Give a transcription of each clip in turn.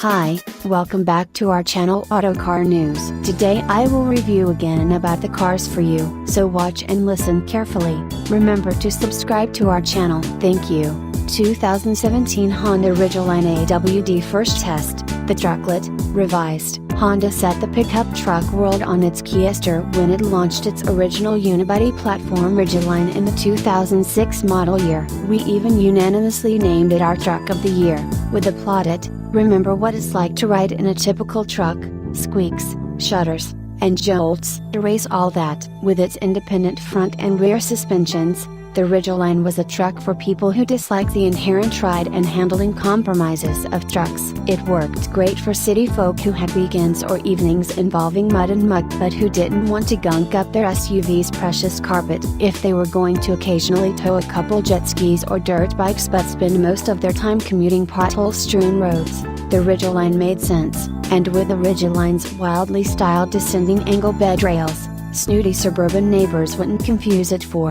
Hi, welcome back to our channel Auto Car News. Today I will review again about the cars for you, so watch and listen carefully. Remember to subscribe to our channel. Thank you. 2017 Honda Ridgeline AWD First Test, the Trucklet, revised. Honda set the pickup truck world on its keister when it launched its original unibody platform Ridgeline in the 2006 model year. We even unanimously named it our Truck of the Year. With the plaudit, remember what it's like to ride in a typical truck: squeaks, shudders, and jolts. Erase all that. With its independent front and rear suspensions, the Ridgeline was a truck for people who dislike the inherent ride and handling compromises of trucks. It worked great for city folk who had weekends or evenings involving mud and muck but who didn't want to gunk up their SUV's precious carpet. If they were going to occasionally tow a couple jet skis or dirt bikes but spend most of their time commuting pothole-strewn roads, the Ridgeline made sense. And with the Ridgeline's wildly styled descending angle bed rails, snooty suburban neighbors wouldn't confuse it for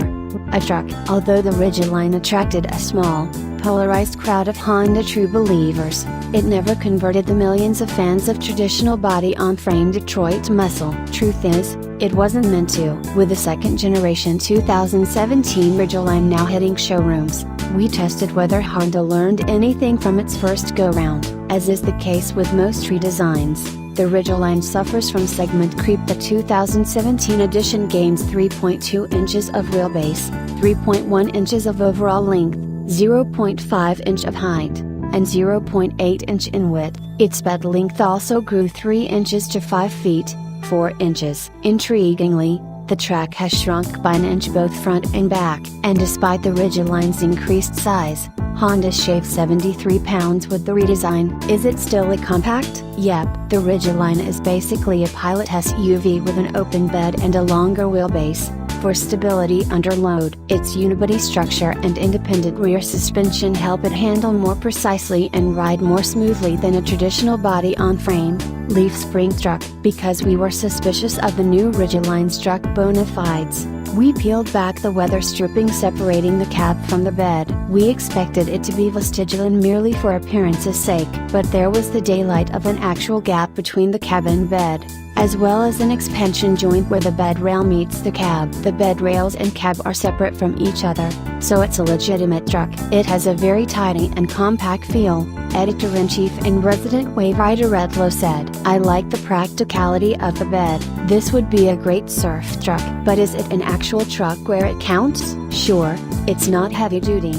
a truck. Although the Ridgeline attracted a small, polarized crowd of Honda true believers, it never converted the millions of fans of traditional body-on-frame Detroit muscle. Truth is, it wasn't meant to. With the second generation 2017 Ridgeline now hitting showrooms, we tested whether Honda learned anything from its first go-round. As is the case with most redesigns, the Ridgeline suffers from segment creep. The 2017 edition gains 3.2 inches of wheelbase, 3.1 inches of overall length, 0.5 inch of height, and 0.8 inch in width. Its bed length also grew 3 inches to 5 feet, 4 inches. Intriguingly, the track has shrunk by an inch both front and back. And despite the Ridgeline's increased size, Honda shaved 73 pounds with the redesign. Is it still a compact? Yep, the Ridgeline is basically a pilot SUV with an open bed and a longer wheelbase, for stability under load. Its unibody structure and independent rear suspension help it handle more precisely and ride more smoothly than a traditional body-on-frame, leaf spring truck. Because we were suspicious of the new Ridgeline's truck bona fides, we peeled back the weather stripping separating the cab from the bed. We expected it to be vestigial merely for appearance's sake, but there was the daylight of an actual gap between the cab and bed, as well as an expansion joint where the bed rail meets the cab. The bed rails and cab are separate from each other, so it's a legitimate truck. It has a very tidy and compact feel, Editor-in-Chief and resident waverider rtl-e said. I like the practicality of the bed. This would be a great surf truck. But is it an actual truck where it counts? Sure, it's not heavy duty,